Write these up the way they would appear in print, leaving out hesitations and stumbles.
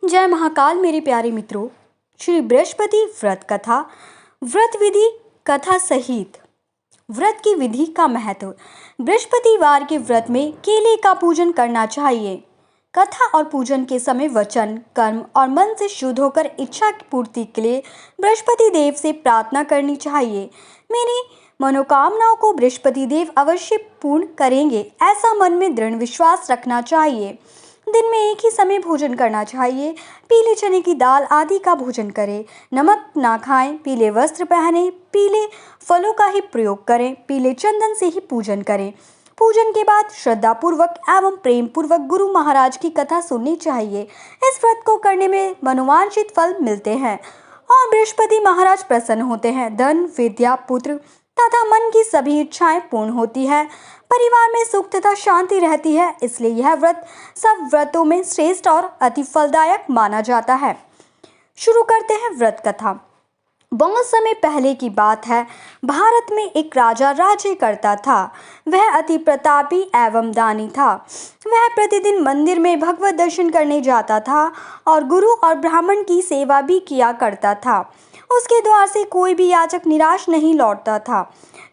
जय महाकाल मेरे प्यारे मित्रों। श्री बृहस्पति व्रत कथा, व्रत विधि कथा सहित व्रत की विधि का महत्व। बृहस्पतिवार के व्रत में केले का पूजन करना चाहिए। कथा और पूजन के समय वचन, कर्म और मन से शुद्ध होकर इच्छा की पूर्ति के लिए बृहस्पति देव से प्रार्थना करनी चाहिए। मेरी मनोकामनाओं को बृहस्पति देव अवश्य पूर्ण करेंगे, ऐसा मन में दृढ़ विश्वास रखना चाहिए। दिन में एक ही समय भोजन करना चाहिए। पीले चने की दाल आदि का भोजन करें। नमक ना खाएं। पीले वस्त्र पहनें। पीले फलों का ही प्रयोग करें। पीले चंदन से ही पूजन करें। पूजन के बाद श्रद्धापूर्वक एवं प्रेम पूर्वक गुरु महाराज की कथा सुननी चाहिए। इस व्रत को करने में मनोवांछित फल मिलते हैं और बृहस्पति महाराज प्रसन्न होते हैं। धन, विद्या, पुत्र तथा मन की सभी इच्छाएं पूर्ण होती है। परिवार में सुख तथा शांति रहती है। इसलिए यह व्रत सब व्रतों में श्रेष्ठ और अति फलदायक माना जाता है। शुरू करते हैं व्रत कथा। बहुत समय पहले की बात है। भारत में एक राजा राज्य करता था। वह अति प्रतापी एवं दानी था। वह प्रतिदिन मंदिर में भगवत दर्शन करने जाता था और गुरु और ब्राह्मण की सेवा भी किया करता था। उसके द्वार से कोई भी याचक निराश नहीं लौटता था।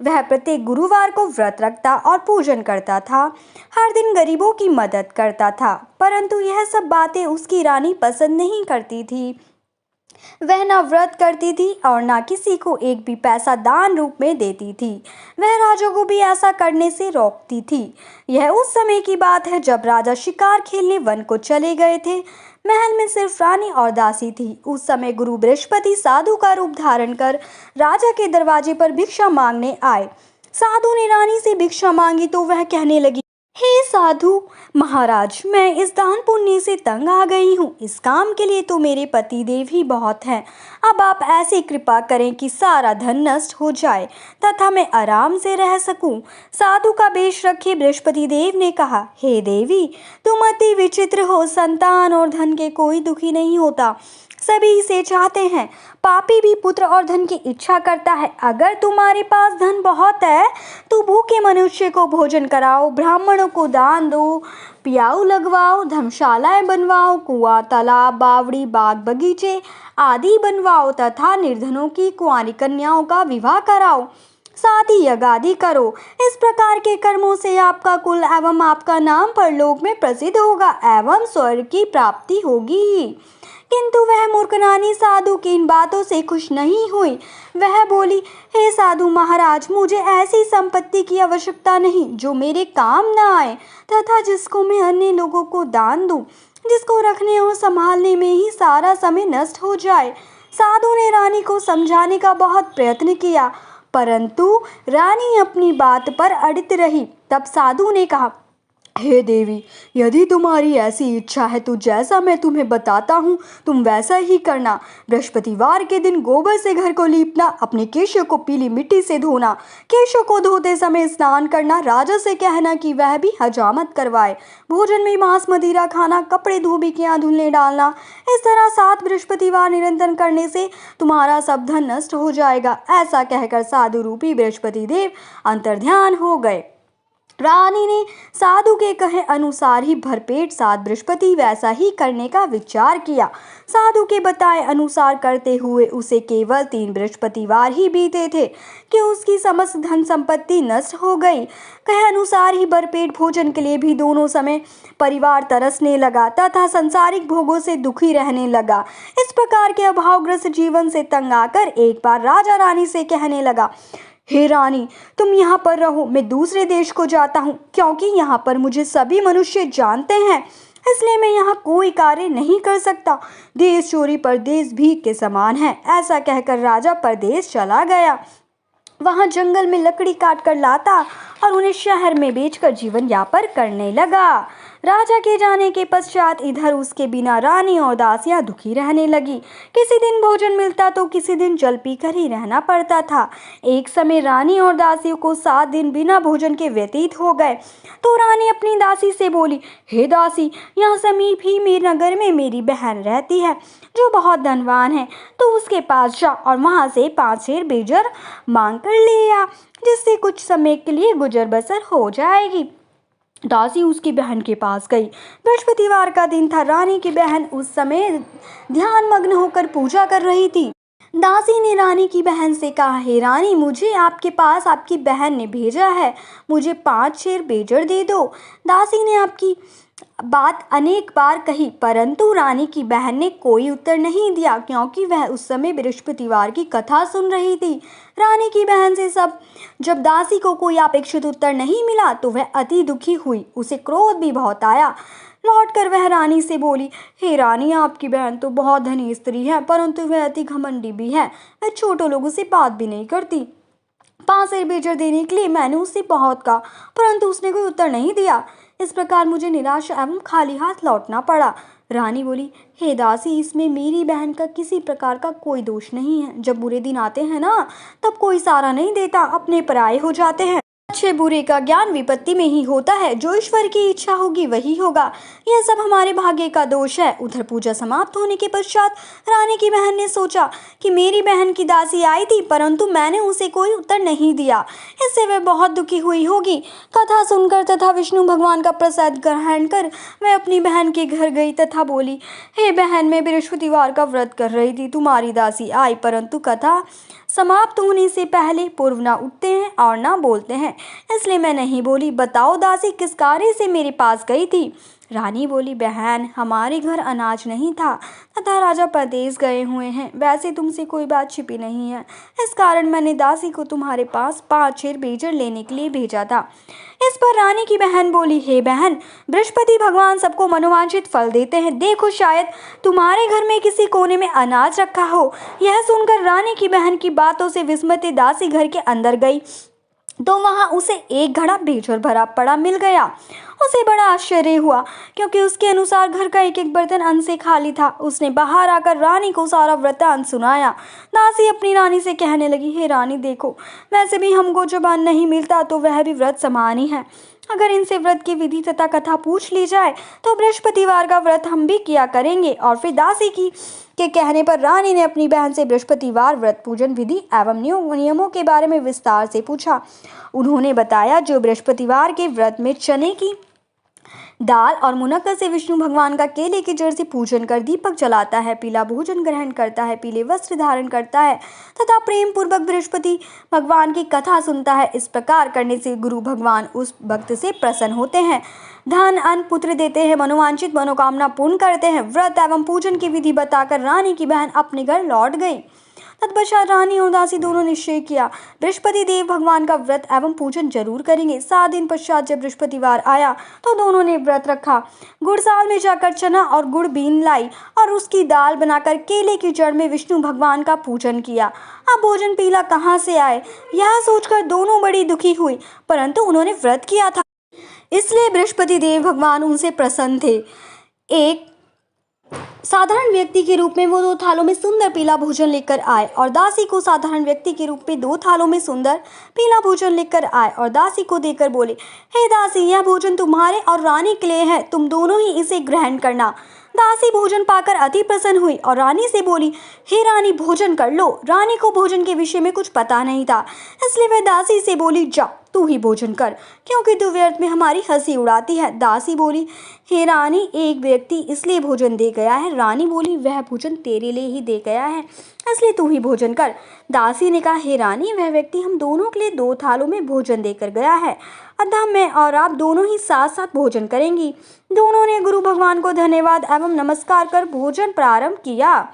वह प्रत्येक गुरुवार को व्रत रखता और पूजन करता था। हर दिन गरीबों की मदद करता था, परंतु यह सब बातें उसकी रानी पसंद नहीं करती थी। वह न व्रत करती थी और न किसी को एक भी पैसा दान रूप में देती थी। वह राजा को भी ऐसा करने से रोकती थी। यह उस समय की बात है जब राजा शिकार खेलने वन को चले गए थे। महल में सिर्फ रानी और दासी थी। उस समय गुरु बृहस्पति साधु का रूप धारण कर राजा के दरवाजे पर भिक्षा मांगने आए। साधु ने रानी से भिक्षा मांगी तो वह कहने लगी, हे साधु महाराज, मैं इस दान पुण्य से तंग आ गई हूँ। इस काम के लिए तो मेरे पति देव ही बहुत हैं। अब आप ऐसी कृपा करें कि सारा धन नष्ट हो जाए तथा मैं आराम से रह सकूं। साधु का वेश रखे बृहस्पति देव ने कहा, हे देवी, तुम अति विचित्र हो। संतान और धन के कोई दुखी नहीं होता, सभी इसे चाहते हैं। पापी भी पुत्र और धन की इच्छा करता है। अगर तुम्हारे पास धन बहुत है तो भूखे मनुष्य को भोजन कराओ, ब्राह्मणों को दान दो, पियाऊ लगवाओ, धर्मशालाएं बनवाओ, कुआं, तालाब, बावड़ी, बाग, बगीचे आदि बनवाओ तथा निर्धनों की कुंवारी कन्याओं का विवाह कराओ। साथ ही यज्ञ आदि करो। इस प्रकार के कर्मों से आपका कुल एवं आपका नाम परलोक में प्रसिद्ध होगा एवं स्वर्ग की प्राप्ति होगी। किंतु वह मूर्ख रानी साधु की इन बातों से खुश नहीं हुई। वह बोली, हे साधु महाराज, मुझे ऐसी संपत्ति की आवश्यकता नहीं जो मेरे काम न आए तथा जिसको मैं अन्य लोगों को दान दूं, जिसको रखने और संभालने में ही सारा समय नष्ट हो जाए। साधु ने रानी को समझाने का बहुत प्रयत्न किया, परंतु रानी अपनी बात पर अड़ित रही। तब साधु ने कहा, हे देवी, यदि तुम्हारी ऐसी इच्छा है तो जैसा मैं तुम्हें बताता हूँ तुम वैसा ही करना। बृहस्पतिवार के दिन गोबर से घर को लीपना, अपने केशों को पीली मिट्टी से धोना, केशों को धोते समय स्नान करना, राजा से कहना कि वह भी हजामत करवाए, भोजन में मांस मदिरा खाना, कपड़े धोबियां धुलने डालना। इस तरह 7 बृहस्पतिवार निरंतर करने से तुम्हारा सब धन नष्ट हो जाएगा। ऐसा कहकर साधु रूपी बृहस्पति देव अंतर्ध्यान हो गए। रानी ने साधु के कहे अनुसार ही भरपेट 7 बृहस्पति वैसा ही करने का विचार किया। साधु के बताए अनुसार करते हुए उसे केवल 3 बृहस्पतिवार ही बीते थे कि उसकी समस्त धन संपत्ति नष्ट हो गई। कहे अनुसार ही भरपेट भोजन के लिए भी दोनों समय परिवार तरसने लगा तथा सांसारिक भोगों से दुखी रहने लगा। इस प्रकार के अभावग्रस्त जीवन से तंग आकर एक बार राजा रानी से कहने लगा, हे रानी, तुम यहाँ पर रहो, मैं दूसरे देश को जाता हूँ, क्योंकि यहाँ पर मुझे सभी मनुष्य जानते हैं, इसलिए मैं यहाँ कोई कार्य नहीं कर सकता। देश चोरी परदेश भीख के समान है। ऐसा कहकर राजा परदेश चला गया। वहाँ जंगल में लकड़ी काट कर लाता और उन्हें शहर में बेचकर जीवन यापन करने लगा। राजा के जाने के पश्चात इधर उसके बिना रानी और दासियां दुखी रहने लगी। किसी दिन भोजन मिलता तो किसी दिन जल पीकर ही रहना पड़ता था। एक समय रानी और दासियों को 7 दिन बिना भोजन के व्यतीत हो गए तो रानी अपनी दासी से बोली, हे दासी, यहाँ समीप ही मेरे नगर में मेरी बहन रहती है जो बहुत धनवान है, तो उसके पास जा और वहाँ से 5 शेर बेजर मांग कर ले आ, जिससे कुछ समय के लिए गुजर बसर हो जाएगी। दासी उसकी बहन के पास गई। बृहस्पतिवार का दिन था। रानी की बहन उस समय ध्यान मग्न होकर पूजा कर रही थी। दासी ने रानी की बहन से कहा, हे रानी, मुझे आपके पास आपकी बहन ने भेजा है, मुझे 5 शेर बेजड़ दे दो। दासी ने आपकी बात अनेक बार कही, परंतु रानी की बहन ने कोई उत्तर नहीं दिया, क्योंकि वह उस समय बृहस्पतिवार की कथा सुन रही थी। रानी की बहन से जब दासी को कोई अपेक्षित उत्तर नहीं मिला तो वह अति दुखी हुई। उसे क्रोध भी बहुत आया। लौटकर वह रानी से बोली, हे रानी, आपकी बहन तो बहुत धनी स्त्री है, परंतु वह अति घमंडी भी है। वह छोटे लोगों से बात भी नहीं करती। 5 शेर बेजड़ देने के लिए मैंने उससे बहुत कहा, परंतु उसने कोई उत्तर नहीं दिया। इस प्रकार मुझे निराश एवं खाली हाथ लौटना पड़ा। रानी बोली, हे दासी, इसमें मेरी बहन का किसी प्रकार का कोई दोष नहीं है। जब बुरे दिन आते हैं ना, तब कोई सहारा नहीं देता, अपने पराये हो जाते हैं। अच्छे बुरे का ज्ञान विपत्ति में ही होता है। जो ईश्वर की इच्छा होगी वही होगा। यह सब हमारे भाग्य का दोष है। उधर पूजा समाप्त होने के पश्चात रानी की बहन ने सोचा कि मेरी बहन की दासी आई थी, परंतु मैंने उसे कोई उत्तर नहीं दिया, इससे वह बहुत दुखी हुई होगी। कथा सुनकर तथा विष्णु भगवान का प्रसाद ग्रहण कर वह अपनी बहन के घर गई तथा बोली, हे बहन, मैं बृहस्पतिवार का व्रत कर रही थी, तुम्हारी दासी आई, परंतु कथा समाप्त होने से पहले पूर्व न उठते हैं और न बोलते हैं, इसलिए मैं नहीं बोली। बताओ दासी, किस कार्य से मेरे पास गई थी? रानी बोली, बहन, हमारे घर अनाज नहीं था तथा राजा परदेश गए हुए हैं। वैसे तुमसे कोई बात छिपी नहीं है, इस कारण मैंने दासी को तुम्हारे पास 5 शेर बेजड़ लेने के लिए भेजा था। इस पर रानी की बहन बोली, हे बहन, बृहस्पति भगवान सबको मनोवांछित फल देते हैं। देखो, शायद तुम्हारे घर में किसी कोने में अनाज रखा हो। यह सुनकर रानी की बहन की बातों से विस्मित दासी घर के अंदर गई तो वहां उसे एक घड़ा बेजड़ भरा पड़ा मिल गया। उसे बड़ा आश्चर्य हुआ, क्योंकि उसके अनुसार घर का एक एक बर्तन अन्न से खाली था। उसने बाहर आकर रानी को सारा वृत्तांत सुनाया। दासी अपनी रानी से कहने लगी, हे रानी, देखो, वैसे भी हमको जब अन्न नहीं मिलता तो वह भी व्रत समान ही है। अगर इनसे व्रत की विधि तथा कथा पूछ ली जाए तो बृहस्पतिवार का व्रत हम भी किया करेंगे। और फिर दासी के कहने पर रानी ने अपनी बहन से बृहस्पतिवार व्रत पूजन विधि एवं नियमों के बारे में विस्तार से पूछा। उन्होंने बताया, जो बृहस्पतिवार के व्रत में चने की दाल और मुनक्का से विष्णु भगवान का केले की जड़ से पूजन कर दीपक जलाता है, पीला भोजन ग्रहण करता है, पीले वस्त्र धारण करता है तथा प्रेम पूर्वक बृहस्पति भगवान की कथा सुनता है, इस प्रकार करने से गुरु भगवान उस भक्त से प्रसन्न होते हैं, धन अन्न पुत्र देते हैं, मनोवांछित मनोकामना पूर्ण करते हैं। व्रत एवं पूजन की विधि बताकर रानी की बहन अपने घर लौट गई। तत्पश्चात रानी और दासी दोनों निश्चय किया, बृहस्पति देव भगवान का व्रत एवं पूजन जरूर करेंगे। 7 दिन पश्चात जब बृहस्पतिवार आया तो दोनों ने व्रत रखा। गुड़साल में जाकर चना और गुड़ बीन लाई और उसकी दाल बनाकर केले की जड़ में विष्णु भगवान का पूजन किया। अब भोजन पीला कहाँ से आए, यह सोचकर दोनों बड़ी दुखी हुई, परंतु उन्होंने व्रत किया था, इसलिए बृहस्पति देव भगवान उनसे प्रसन्न थे। एक साधारण व्यक्ति के रूप में वो 2 थालों में सुंदर पीला भोजन लेकर आए और दासी को साधारण व्यक्ति के रूप में 2 थालों में सुंदर पीला भोजन लेकर आए और दासी को देकर बोले, हे दासी, यह भोजन तुम्हारे और रानी के लिए है, तुम दोनों ही इसे ग्रहण करना। दासी भोजन पाकर अति प्रसन्न हुई और रानी से बोली, हे रानी, भोजन कर लो। रानी को भोजन के विषय में कुछ पता नहीं था, इसलिए वह दासी से बोली, जा, तू ही भोजन कर, क्योंकि तू व्यर्थ में हमारी हंसी उड़ाती है। दासी बोली, हे रानी, एक व्यक्ति इसलिए भोजन दे गया है। रानी बोली, वह भोजन तेरे लिए ही दे गया है, इसलिए तू ही भोजन कर। दासी ने कहा, हे रानी, वह व्यक्ति हम दोनों के लिए 2 थालों में भोजन देकर गया है, अतः मैं और आप दोनों ही साथ साथ भोजन करेंगी। दोनों ने गुरु भगवान को धन्यवाद एवं नमस्कार कर भोजन प्रारंभ किया।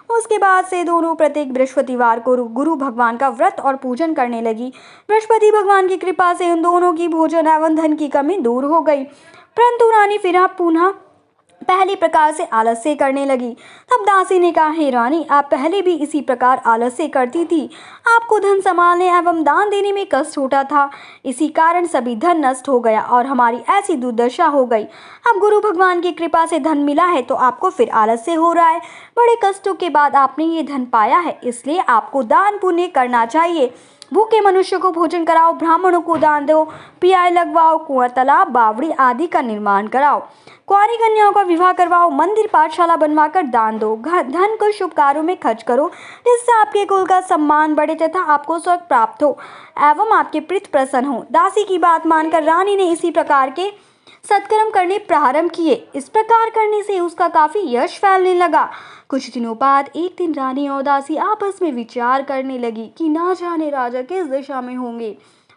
उसके बाद से दोनों प्रत्येक बृहस्पतिवार को गुरु भगवान का व्रत और पूजन करने लगी। बृहस्पति भगवान की कृपा से उन दोनों की भोजन एवं धन की कमी दूर हो गई, परंतु रानी फिर पुनः पहली प्रकार से आलस्य करने लगी। तब दासी ने कहा, हे रानी, आप पहले भी इसी प्रकार आलस्य करती थी। आपको धन संभालने एवं दान देने में कष्ट होता था, इसी कारण सभी धन नष्ट हो गया और हमारी ऐसी दुर्दशा हो गई। अब गुरु भगवान की कृपा से धन मिला है तो आपको फिर आलस्य हो रहा है। बड़े कष्टों के बाद आपने ये धन पाया है, इसलिए आपको दान पुण्य करना चाहिए। भूखे मनुष्य को भोजन कराओ, ब्राह्मणों को दान दो, पियाई लगवाओ, कुआं, तालाब, बावड़ी आदि का निर्माण कराओ, कुंवारी कन्याओं का विवाह करवाओ, मंदिर पाठशाला बनवाकर दान दो, धन को शुभ कार्यों में खर्च करो, जिससे आपके कुल का सम्मान बढ़े तथा आपको स्वर्ग प्राप्त हो एवं आपके प्रीत प्रसन्न हो। दासी की बात मानकर रानी ने इसी प्रकार के सत्कर्म करने प्रारंभ किए। इस प्रकार करने से उसका काफी यश फैलने लगा। कुछ दिनों बाद एक दिन रानी और दासी आपस में विचार करने लगी कि ना जाने राजा किस दिशा में होंगे,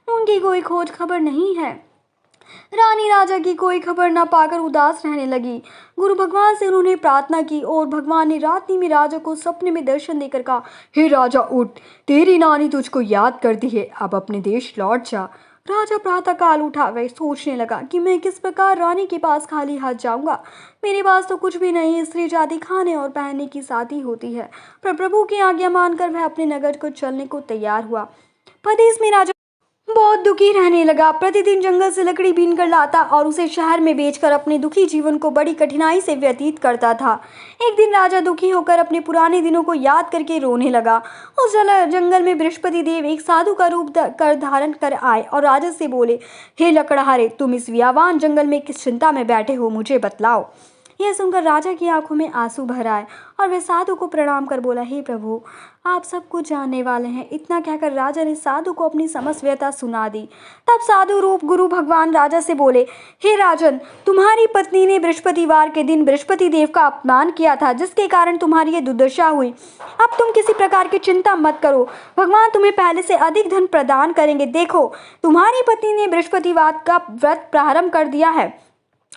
उनकी कोई खोज खबर नहीं है। रानी राजा की कोई खबर न पाकर उदास रहने लगी। गुरु भगवान से उन्होंने प्रार्थना की और भगवान ने रात्रि में राजा को सपने में दर्शन देकर कहा, हे राजा उठ, तेरी नानी तुझको याद करती है, अब अपने देश लौट जा। राजा प्रातःकाल उठा। वह सोचने लगा कि मैं किस प्रकार रानी के पास खाली हाथ जाऊंगा। मेरे पास तो कुछ भी नहीं, स्त्री जाति खाने और पहनने की साथी होती है। पर प्रभु की आज्ञा मानकर वह अपने नगर को चलने को तैयार हुआ। परदेश में राजा बहुत दुखी रहने लगा। प्रतिदिन जंगल से लकड़ी बीन कर लाता और उसे शहर में बेचकर अपने दुखी जीवन को बड़ी कठिनाई से व्यतीत करता था। एक दिन राजा दुखी होकर अपने पुराने दिनों को याद करके रोने लगा। उस जंगल में बृहस्पति देव एक साधु का रूप धारण कर आए और राजा से बोले, हे लकड़हारे, तुम इस व्यावान जंगल में किस चिंता में बैठे हो, मुझे बतलाओ। यह सुनकर राजा की आंखों में आंसू भर आए और वह साधु को प्रणाम कर बोला, हे प्रभु, आप सब कुछ जानने वाले हैं। इतना कहकर राजा ने साधु को अपनी समस्त व्यथा सुना दी। तब साधु रूप गुरु भगवान राजा से बोले, हे राजन, तुम्हारी पत्नी ने बृहस्पतिवार के दिन बृहस्पति देव का अपमान किया था, जिसके कारण तुम्हारी ये दुर्दशा हुई। अब तुम किसी प्रकार की चिंता मत करो, भगवान तुम्हें पहले से अधिक धन प्रदान करेंगे। देखो, तुम्हारी पत्नी ने बृहस्पतिवार का व्रत प्रारंभ कर दिया है।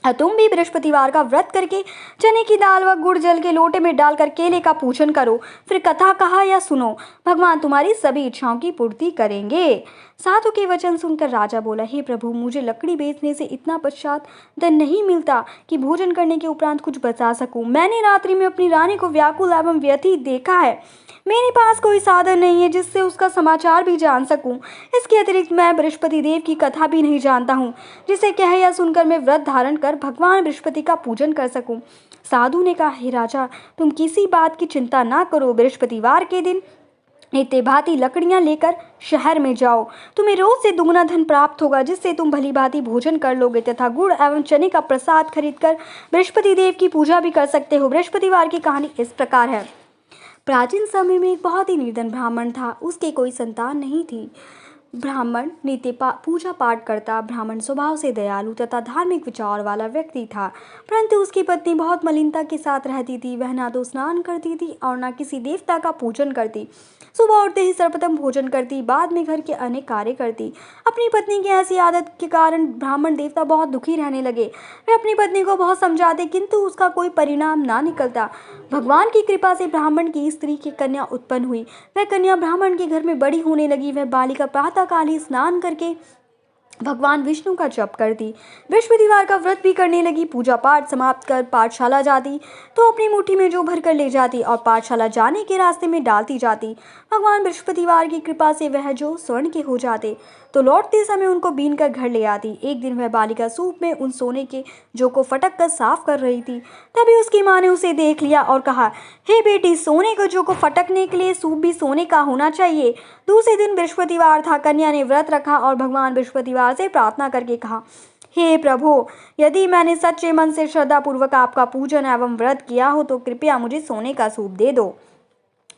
तुम भी बृहस्पतिवार का व्रत करके चने की दाल व गुड़ जल के लोटे में डालकर केले का पूजन करो। फिर कथा कहा या सुनो, भगवान तुम्हारी सभी इच्छाओं की पूर्ति करेंगे। साधु के वचन सुनकर राजा बोला, हे प्रभु, मुझे लकड़ी बेचने से इतना पश्चात धन नहीं मिलता कि भोजन करने के उपरांत कुछ बचा सकूं। मैंने रात्रि में अपनी रानी को व्याकुल एवं व्यथित देखा है। मेरे पास कोई साधन नहीं है जिससे उसका समाचार भी जान सकूं। इसके अतिरिक्त मैं बृहस्पति देव की कथा भी नहीं जानता हूँ, जिसे कह या सुनकर मैं व्रत धारण कर भगवान बृहस्पति का पूजन कर सकूं। साधु ने कहा, हे राजा, तुम किसी बात की चिंता ना करो। बृहस्पतिवार के दिन नित्य भांति लकड़ियां लेकर शहर में जाओ। तुम्हें रोज से दुगुना धन प्राप्त होगा, जिससे तुम भली भांति भोजन कर लोगे तथा गुड़ एवं चने का प्रसाद खरीदकर बृहस्पति देव की पूजा भी कर सकते हो। बृहस्पतिवार की कहानी इस प्रकार है। प्राचीन समय में एक बहुत ही निर्धन ब्राह्मण था। उसके कोई संतान नहीं थी। ब्राह्मण नित्य पूजा पाठ करता। ब्राह्मण स्वभाव से दयालु तथा धार्मिक विचार वाला व्यक्ति था, परंतु उसकी पत्नी बहुत मलिनता के साथ रहती थी। वह ना तो स्नान करती थी और ना किसी देवता का पूजन करती। सुबह उठते ही सर्वप्रथम भोजन करती, बाद में घर के अनेक कार्य करती। अपनी पत्नी की ऐसी आदत के कारण ब्राह्मण देवता बहुत दुखी रहने लगे। वे अपनी पत्नी को बहुत समझाते, किंतु उसका कोई परिणाम ना निकलता। भगवान की कृपा से ब्राह्मण की स्त्री की कन्या उत्पन्न हुई। वह कन्या ब्राह्मण के घर में बड़ी होने लगी। वह बालिका प्रातःकाल ही स्नान करके भगवान विष्णु का जप करती, बृहस्पतिवार का व्रत भी करने लगी। पूजा पाठ समाप्त कर पाठशाला जाती तो अपनी मुट्ठी में जो भर कर ले जाती और पाठशाला जाने के रास्ते में डालती जाती। भगवान बृहस्पतिवार की कृपा से वह जो स्वर्ण के हो जाते तो लौटते समय उनको बीन कर घर ले आती। एक दिन वह बालिका सूप में उन सोने के जो को फटक कर साफ कर रही थी। तभी उसकी माँ ने उसे देख लिया और कहा, हे बेटी, सोने को जो को फटकने के लिए सूप भी सोने का होना चाहिए। दूसरे दिन बृहस्पतिवार था। कन्या ने व्रत रखा और भगवान बृहस्पतिवार से प्रार्थना करके कहा, हे प्रभु, यदि मैंने सच्चे मन से श्रद्धा पूर्वक आपका पूजन एवं व्रत किया हो तो कृपया मुझे सोने का सूप दे दो।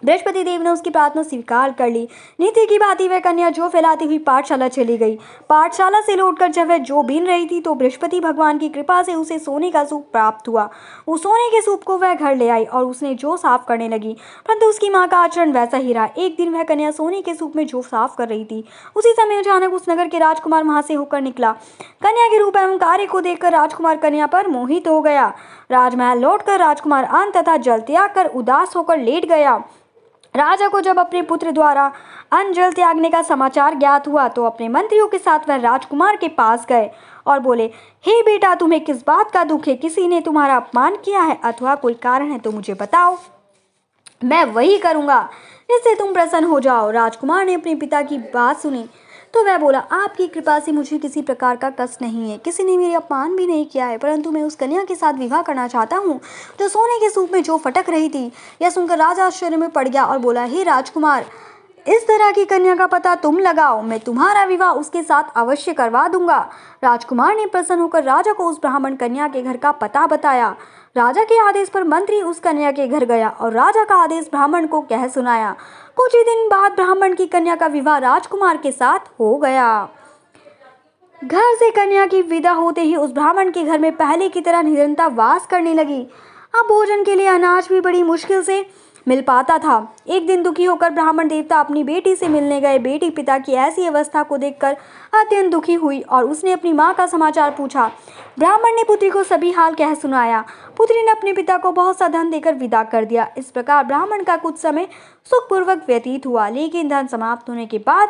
बृहस्पति देव ने उसकी प्रार्थना स्वीकार कर ली। नीति की भांति वह कन्या जो फैलाती हुई पाठशाला चली गई। पाठशाला से लौटकर जब वह जो बीन रही थी तो बृहस्पति भगवान की कृपा से उसे सोने का सूप प्राप्त हुआ। उस सोने के सूप को वह घर ले आई और उसने जो साफ करने लगी, परंतु उसकी माँ का आचरण वैसा ही रहा। एक दिन वह कन्या सोने के सूप में जो साफ कर रही थी, उसी समय अचानक उस नगर के राजकुमार वहां से होकर निकला। कन्या के रूप एवं कार्य को देखकर राजकुमार कन्या पर मोहित हो गया। राजमहल लौटकर राजकुमार अन्न तथा जल त्याग कर उदास होकर लेट गया। राजा को जब अपने पुत्र द्वारा अन्न जल त्यागने का समाचार ज्ञात हुआ तो अपने मंत्रियों के साथ वह राजकुमार के पास गए और बोले, हे बेटा, तुम्हें किस बात का दुख है? किसी ने तुम्हारा अपमान किया है अथवा कोई कारण है तो मुझे बताओ, मैं वही करूंगा जिससे तुम प्रसन्न हो जाओ। राजकुमार ने अपने पिता की बात सुनी तो वह बोला, आपकी कृपा से मुझे किसी प्रकार का कष्ट नहीं है। किसी ने मेरे अपमान भी नहीं किया है, परंतु मैं उस कन्या के साथ विवाह करना चाहता हूँ जो सोने के सूप में जो फटक रही थी। यह सुनकर राजा आश्चर्य में पड़ गया और बोला, हे राजकुमार, इस तरह की कन्या का पता तुम लगाओ, मैं तुम्हारा विवाह उसके साथ अवश्य करवा दूंगा। राजकुमार ने प्रसन्न होकर राजा को उस ब्राह्मण कन्या के घर का पता बताया। राजा के आदेश पर मंत्री उस कन्या के घर गया और राजा का आदेश ब्राह्मण को कह सुनाया। कुछ ही दिन बाद ब्राह्मण की कन्या का विवाह राजकुमार के साथ हो गया। घर से कन्या की विदा होते ही उस ब्राह्मण के घर में पहले की तरह निरंतर वास करने लगी। अब भोजन के लिए अनाज भी बड़ी मुश्किल से मिल पाता था। एक दिन दुखी होकर ब्राह्मण देवता अपनी बेटी से मिलने गए। बेटी पिता की ऐसी अवस्था को देखकर अत्यंत दुखी हुई और उसने अपनी माँ का समाचार पूछा। ब्राह्मण ने पुत्री को सभी हाल कह सुनाया। पुत्री ने अपने पिता को बहुत सा धन देकर विदा कर दिया। इस प्रकार ब्राह्मण का कुछ समय सुखपूर्वक व्यतीत हुआ, लेकिन धन समाप्त होने के बाद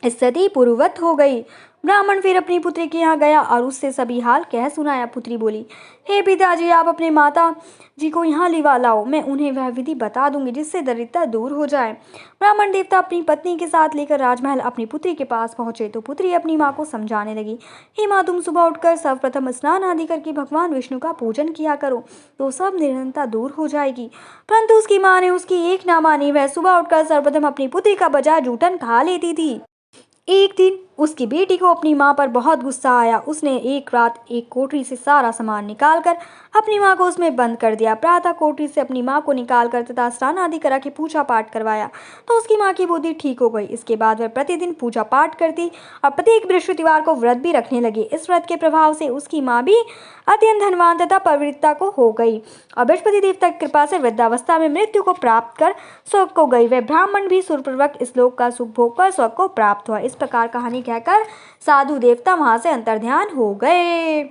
स्थिति पूर्ववत हो गई। ब्राह्मण फिर अपनी पुत्री के यहाँ गया और उससे सभी हाल कह सुनाया। पुत्री बोली, हे पिताजी, आप अपने माता जी को यहाँ लिवा लाओ, मैं उन्हें वह विधि बता दूंगी जिससे दरिद्रता दूर हो जाए। ब्राह्मण देवता अपनी पत्नी के साथ लेकर राजमहल अपनी पुत्री के पास पहुंचे तो पुत्री अपनी माँ को समझाने लगी, हे माँ, तुम सुबह उठकर सर्वप्रथम स्नान आदि करके भगवान विष्णु का पूजन किया करो तो सब निरंतरता दूर हो जाएगी। परंतु उसकी माँ ने उसकी एक ना मानी। वह सुबह उठकर सर्वप्रथम अपनी पुत्री का बजाय जूठन खा लेती थी। एक दिन उसकी बेटी को अपनी माँ पर बहुत गुस्सा आया। उसने एक रात एक कोठरी से सारा सामान निकालकर अपनी माँ को उसमें बंद कर दिया। प्रातः कोठरी से अपनी माँ को निकालकर तथा स्नान आदि करा के पूजा पाठ करवाया तो उसकी माँ की बुद्धि ठीक हो गई। इसके बाद वह प्रतिदिन पूजा पाठ करती और प्रत्येक बृहस्पतिवार को व्रत भी रखने लगी। इस व्रत के प्रभाव से उसकी माँ भी अत्यंत धनवान तथा पवित्रता को हो गई और बृहस्पति देवता की कृपा से वृद्धावस्था में मृत्यु को प्राप्त कर स्वर्ग को गई। वह ब्राह्मण भी सुरपूर्वक इस लोक का सुख भोग कर स्वर्ग को प्राप्त हुआ। इस प्रकार कहानी कहकर साधु देवता वहां से अंतर्ध्यान हो गए।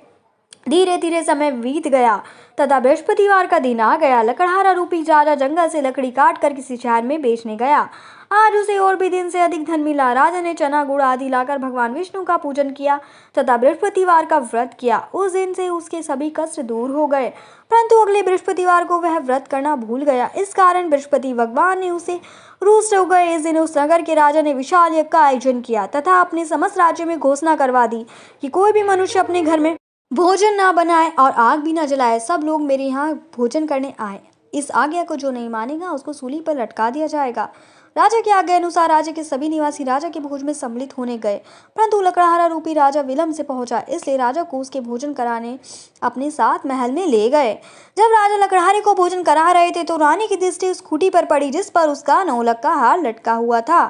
धीरे धीरे समय बीत गया तथा बृहस्पतिवार का दिन आ गया। लकड़हारा रूपी राजा जंगल से लकड़ी काट कर किसी शहर में बेचने गया। आज उसे और भी दिन से अधिक धन मिला। राजा ने चना गुड़ आदि लाकर भगवान विष्णु का पूजन किया तथा बृहस्पतिवार का व्रत किया। उस दिन से उसके सभी कष्ट दूर हो गए, परंतु अगले बृहस्पतिवार को वह व्रत करना भूल गया। इस कारण बृहस्पति भगवान ने उसे रुष्ट हो गए। इस दिन उस नगर के राजा ने विशाल यज्ञ का आयोजन किया तथा अपने समस्त राज्य में घोषणा करवा दी कि कोई भी मनुष्य अपने घर में भोजन ना बनाए और आग भी ना जलाए। सब लोग मेरे यहाँ भोजन करने आए। इस आज्ञा को जो नहीं मानेगा उसको सूली पर लटका दिया जाएगा। राजा की आज्ञा अनुसार राज्य के सभी निवासी राजा के भोज में सम्मिलित होने गए, परंतु लकड़हारा रूपी राजा विलंब से पहुंचा, इसलिए राजा को उसके भोजन कराने अपने साथ महल में ले गए। जब राजा लकड़हारे को भोजन करा रहे थे तो रानी की दृष्टि उस खूंटी पर पड़ी जिस पर उसका नौलख का हार लटका हुआ था।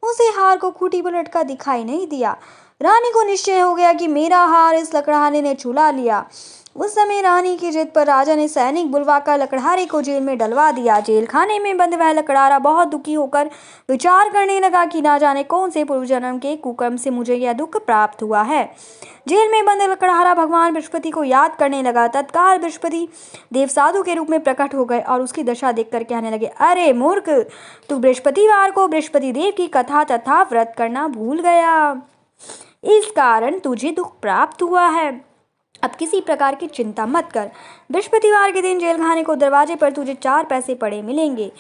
उसे हार को खूंटी पर लटका दिखाई नहीं दिया। रानी को निश्चय हो गया कि मेरा हार इस लकड़हारे ने चुरा लिया। उस समय रानी की जिद पर राजा ने सैनिक बुलवाकर लकड़हारे को जेल में डलवा दिया। जेल खाने में बंद वह लकड़हारा बहुत दुखी होकर विचार करने लगा कि ना जाने कौन से पूर्व जन्म के कुकर्म से मुझे यह दुख प्राप्त हुआ है। जेल में बंद लकड़हारा भगवान बृहस्पति को याद करने लगा। तत्काल बृहस्पति देव साधु के रूप में प्रकट हो गए और उसकी दशा देखकर कहने लगे, अरे मूर्ख, तू बृहस्पतिवार को बृहस्पति देव की कथा तथा व्रत करना भूल गया। इस कारण तुझे दुख प्राप्त हुआ है। अब किसी प्रकार की चिंता मत कर। बृहस्पतिवार के दिन जेल खाने को दरवाजे पर तुझे 4 पैसे पड़े मिलेंगे,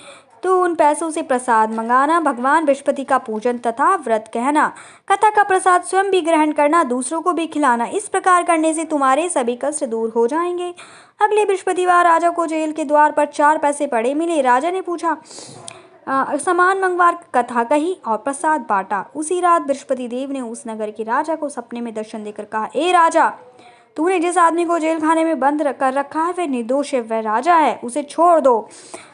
तो उन पैसों से प्रसाद मंगाना, भगवान बृहस्पति का पूजन तथा व्रत कहना, कथा का प्रसाद स्वयं भी ग्रहण करना, दूसरों को भी खिलाना। इस प्रकार करने से तुम्हारे सभी कष्ट दूर हो जाएंगे। अगले बृहस्पतिवार राजा को जेल के द्वार पर 4 पैसे पड़े मिले। राजा ने पूछा, सामान मंगवार कथा कही और प्रसाद बांटा। उसी रात बृहस्पति देव ने उस नगर के राजा को सपने में दर्शन देकर कहा, ए राजा, तूने जिस आदमी को जेल खाने में बंद कर रखा है वह निर्दोष है, वह राजा है, उसे छोड़ दो।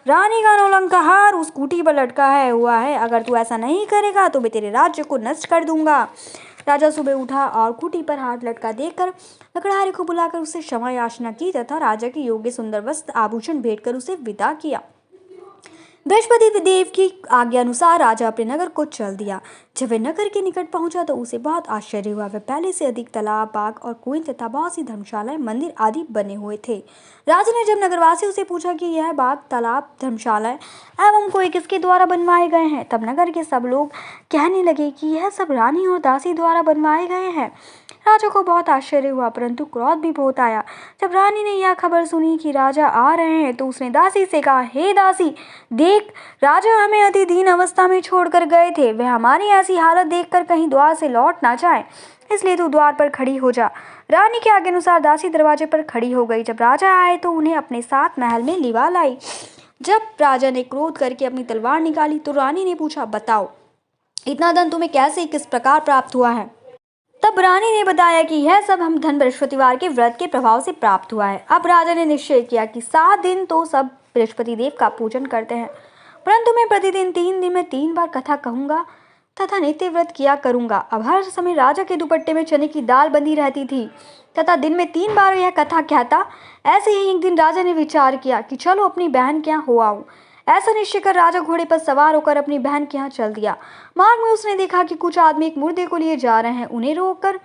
रानी का नौलंक का हार उस खूंटी पर लटका है हुआ है, अगर तू ऐसा नहीं करेगा तो मैं तेरे राज्य को नष्ट कर दूंगा। राजा सुबह उठा और खूंटी पर हाथ लटका देखकर लकड़हारे को बुलाकर उससे क्षमा याचना की तथा राजा की योग्य सुंदर वस्त्र आभूषण भेंट कर उसे विदा किया। बृहस्पति देव की आज्ञा अनुसार राजा अपने नगर को चल दिया। जब वह नगर के निकट पहुंचा तो उसे बहुत आश्चर्य हुआ। वह पहले से अधिक तालाब, बाग और कुएं तथा बहुत सी धर्मशालाएं, मंदिर आदि बने हुए थे। राजा ने जब नगरवासियों से पूछा कि यह बाग, तालाब, धर्मशालाएं एवं कोई किसके द्वारा बनवाए गए हैं, तब नगर के सब लोग कहने लगे कि यह सब रानी और दासी द्वारा बनवाए गए हैं। राजा को बहुत आश्चर्य हुआ, परंतु क्रोध भी बहुत आया। जब रानी ने यह खबर सुनी कि राजा आ रहे हैं तो उसने दासी से कहा, हे दासी, देख, राजा हमें अति दीन अवस्था में छोड़कर गए थे। वह हमारी ऐसी हालत देखकर कहीं द्वार से लौट ना जाए, इसलिए तू द्वार पर खड़ी हो जा। रानी के आज्ञा अनुसार दासी दरवाजे पर खड़ी हो गई। जब राजा आए तो उन्हें अपने साथ महल में लिवा लाई। जब राजा ने क्रोध करके अपनी तलवार निकाली तो रानी ने पूछा, बताओ, इतना धन तुम्हें कैसे किस प्रकार प्राप्त हुआ है? तब रानी ने बताया कि यह सब हम धन बृहस्पतिवार के व्रत के प्रभाव से प्राप्त हुआ है। अब राजा ने निश्चय किया कि 7 दिन तो सब बृहस्पति देव का पूजन करते हैं, परंतु मैं प्रतिदिन 3 दिन में 3 बार कथा कहूँगा तथा नित्य व्रत किया करूँगा। अब हर समय राजा के दुपट्टे में चने की दाल बंधी रहती थी तथा दिन में 3 बार यह कथा कहता। ऐसे ही एक दिन राजा ने विचार किया कि चलो अपनी बहन के यहाँ हो आऊं। ऐसा निश्चय कर राजा घोड़े पर सवार होकर अपनी बहन के यहाँ चल दिया। मार्ग में उसने देखा कि कुछ आदमी एक मुर्दे को लिए जा रहे हैं। उन्हें रोककर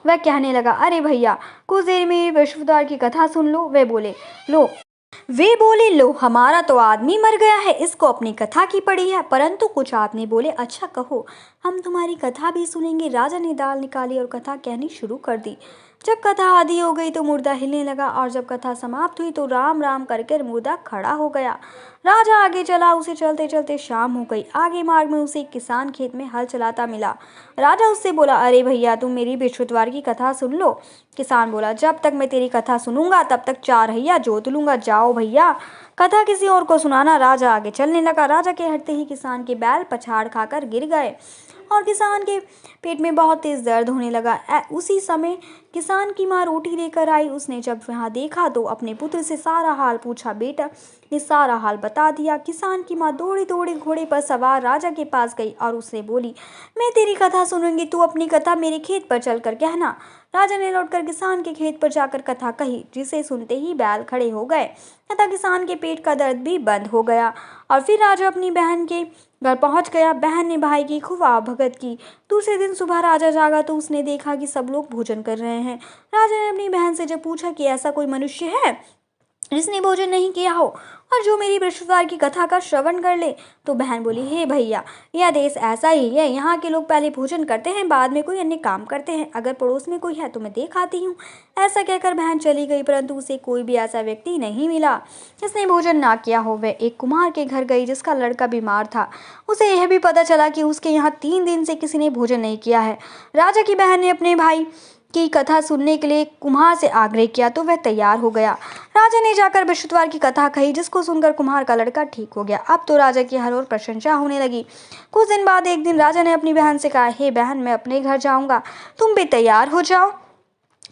वह कहने लगा, अरे भैया, कुछ देर में विश्वद्वार की कथा सुन लो। वे बोले, लो, हमारा तो आदमी मर गया है, इसको अपनी कथा की पड़ी है। परंतु कुछ आदमी बोले, अच्छा कहो, हम तुम्हारी कथा भी सुनेंगे। राजा ने दाल निकाली और कथा कहनी शुरू कर दी। जब कथा आधी हो गई तो मुर्दा हिलने लगा और जब कथा समाप्त हुई तो राम राम करके मुर्दा खड़ा हो गया। राजा आगे चला, उसे चलते चलते शाम हो गई। आगे मार्ग में उसे एक किसान खेत में हल चलाता मिला। राजा उससे बोला, अरे भैया, तुम मेरी बृहस्पतिवार की कथा सुन लो। किसान बोला, जब तक मैं तेरी कथा सुनूंगा तब तक 4 हइया जोत लूंगा। जाओ भैया, कथा किसी और को सुनाना। राजा आगे चलने लगा। राजा के हटते ही किसान के बैल पछाड़ खाकर गिर गए और किसान के पेट में बहुत तेज दर्द होने लगा। उसी समय किसान की माँ रोटी लेकर आई। उसने जब वहाँ देखा तो अपने पुत्र से सारा हाल पूछा। बेटा ने सारा हाल बता दिया। किसान की माँ दौड़ी दौड़ी घोड़े पर सवार राजा के पास गई और उससे बोली, मैं तेरी कथा सुनूंगी, तू अपनी कथा मेरे खेत पर चलकर कहना। राजा ने लौटकर किसान के खेत पर जाकर कथा कही, जिसे सुनते ही बैल खड़े हो गए तथा किसान के पेट का दर्द भी बंद हो गया। और फिर राजा अपनी बहन के घर पहुंच गया। बहन ने भाई की खूब भगत की। दूसरे दिन सुबह राजा जागा तो उसने देखा कि सब लोग भोजन कर रहे हैं। राजा ने अपनी बहन से जब पूछा कि ऐसा कोई मनुष्य है जिसने भोजन नहीं किया हो और जो मेरी बृहस्पतिवार की कथा का श्रवण कर ले, तो बहन बोली, हे भैया, यह देश ऐसा ही है। यहाँ के लोग पहले भोजन करते हैं, बाद में कोई अन्य काम करते हैं। अगर पड़ोस में कोई है तो मैं देख आती हूँ। ऐसा कहकर बहन चली गई, परंतु उसे कोई भी ऐसा व्यक्ति नहीं मिला जिसने भोजन ना किया हो। वह एक कुम्हार के घर गई जिसका लड़का बीमार था। उसे यह भी पता चला कि उसके यहाँ 3 दिन से किसी ने भोजन नहीं किया है। राजा की बहन ने अपने भाई की कथा सुनने के लिए कुम्हार से आग्रह किया तो वह तैयार हो गया। राजा ने जाकर बृहस्पतिवार की कथा कही, जिसको सुनकर कुम्हार का लड़का ठीक हो गया। अब तो राजा की हर ओर प्रशंसा होने लगी। कुछ दिन बाद एक दिन राजा ने अपनी बहन से कहा, हे बहन, मैं अपने घर जाऊंगा, तुम भी तैयार हो जाओ।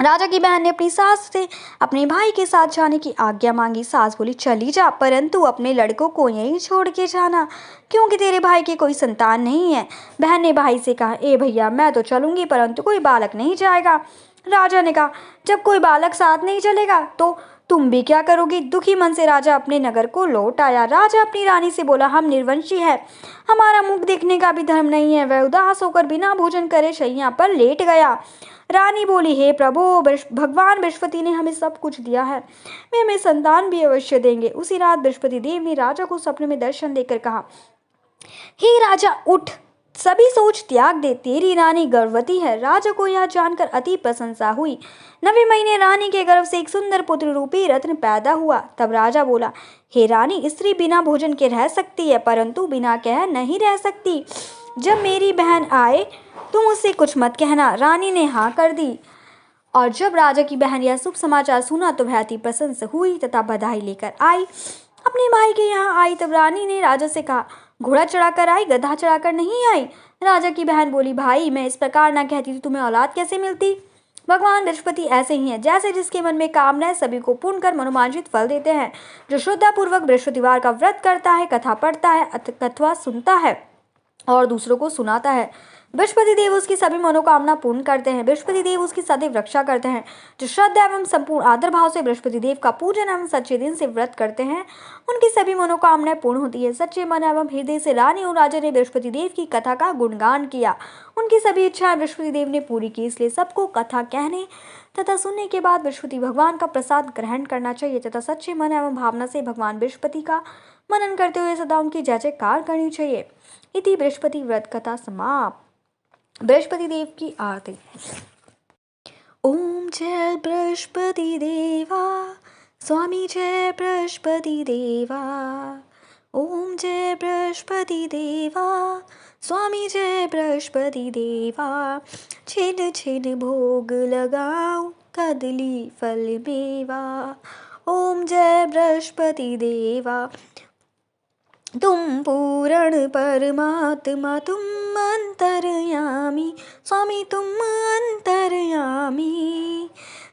राजा की बहन ने अपनी सास से अपने भाई के साथ जाने की आज्ञा मांगी। सास बोली, चली जा, परंतु अपने लड़कों को यहीं छोड़ के जाना, क्योंकि तेरे भाई की कोई संतान नहीं है। बहन ने भाई से कहा, ए भैया, मैं तो चलूंगी, परंतु कोई बालक नहीं जाएगा। राजा ने कहा, जब कोई बालक साथ नहीं चलेगा तो तुम भी क्या करोगी। दुखी मन से राजा अपने नगर को लौट आया। राजा अपनी रानी से बोला, हम निर्वंशी है, हमारा मुख देखने का भी धर्म नहीं है। वह उदास होकर बिना भोजन करे शैया पर लेट गया। रानी बोली, हे प्रभु, भगवान बृहस्पति ने हमें सब कुछ दिया है, वे हमें संतान भी अवश्य देंगे। उसी रात बृहस्पति देव ने राजा को सपने में दर्शन देकर कहा, हे राजा, उठ, सभी सोच त्याग दे, तेरी रानी गर्भवती है। राजा को यह जानकर अति प्रशंसा हुई। 9वें महीने रानी के गर्भ से एक सुंदर पुत्र रूपी रत्न पैदा हुआ। तब राजा बोला, हे रानी, स्त्री बिना भोजन के रह सकती है, परंतु बिना कह नहीं रह सकती। जब मेरी बहन आए तुम उससे कुछ मत कहना। रानी ने हाँ कर दी और जब राजा की बहन यह शुभ समाचार सुना तो वह अति प्रसन्न हुई तथा बधाई लेकर आई। अपने भाई के यहाँ आई तब रानी ने राजा से कहा, घोड़ा चढ़ाकर आई, गधा चढ़ाकर नहीं आई। राजा की बहन बोली, भाई, मैं इस प्रकार ना कहती तो तुम्हें औलाद कैसे मिलती। भगवान बृहस्पति ऐसे ही हैं, जैसे जिसके मन में कामना है सभी को पूर्ण कर मनोवांछित फल देते हैं। जो श्रद्धापूर्वक बृहस्पतिवार का व्रत करता है, कथा पढ़ता है अथवा सुनता है और दूसरों को सुनाता है, बृहस्पति देव उसकी सभी मनोकामना पूर्ण करते हैं। बृहस्पति देव उसकी सदैव रक्षा करते हैं। जो श्रद्धा एवं संपूर्ण आदर भाव से बृहस्पति देव का पूजन एवं सच्चे दिन से व्रत करते हैं, उनकी सभी मनोकामनाएं पूर्ण होती है। सच्चे मन एवं हृदय से रानी और राजा ने बृहस्पति देव की कथा का गुणगान किया। उनकी सभी इच्छाएं बृहस्पति देव ने पूरी की, इसलिए सबको कथा कहने तथा सुनने के बाद बृहस्पति भगवान का प्रसाद ग्रहण करना चाहिए तथा सच्चे मन एवं भावना से भगवान बृहस्पति का मनन करते हुए सदा उनकी जय जयकार करनी चाहिए। इति बृहस्पति व्रत कथा समाप्त। बृहस्पति देव की आरती। ओम जय बृहस्पति देवा, स्वामी जय बृहस्पति देवा। ओम जय बृहस्पति देवा, स्वामी जय बृहस्पति देवा। छिन छिन भोग लगाऊं, कदली फल मेवा। ओम जय बृहस्पति देवा, तुम पूर्ण परमात्मा, तुम अंतर्यामी, स्वामी तुम अंतर्यामी।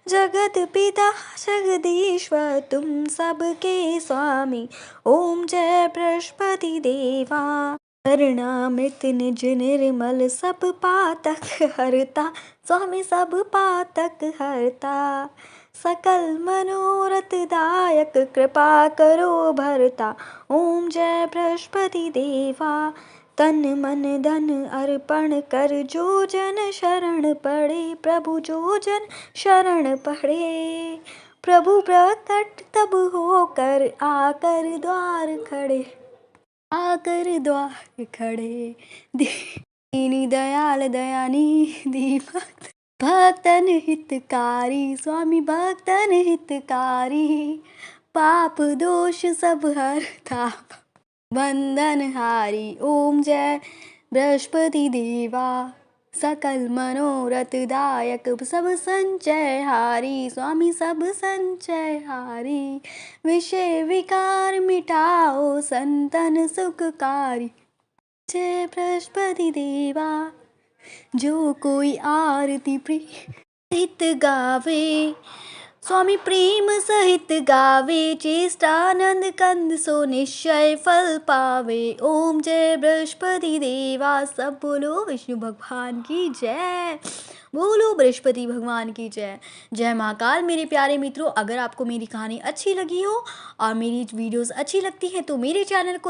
जगत पिता जगदीश्वर, तुम सबके स्वामी। ओम जय बृहस्पति देवा। करणामृत निज निर्मल सब पातक हरता, स्वामी सब पातक हरता। सकल मनोरथ दायक कृपा करो भरता, ओम जय बृहस्पति देवा। तन मन धन अर्पण कर जो जन शरण पड़े, प्रभु जो जन शरण पड़े। प्रभु प्रकट तब होकर आकर द्वार खड़े, आकर द्वार खड़े। दीनी दयाल दयानिधि भक्तन हितकारी, स्वामी भक्तन हितकारी। पाप दोष सब हरता, बंधन हारी, ओम जय बृहस्पति देवा। सकल मनोरथ दायक सब संचय हारी, स्वामी सब संचय हारी। विषय विकार मिटाओ संतन सुखकारी, जय बृहस्पति देवा। जो कोई आरती प्रिय हित गावे, स्वामी प्रेम सहित गावे। चेष्टानंद कंद सो निश्चय फल पावे, ओम जय बृहस्पति देवा। सब बोलो विष्णु भगवान की जय, बोलो बृहस्पति भगवान की जय। जय महाकाल। मेरे प्यारे मित्रों, अगर आपको मेरी कहानी अच्छी लगी हो और मेरी वीडियोस अच्छी लगती हैं तो मेरे चैनल को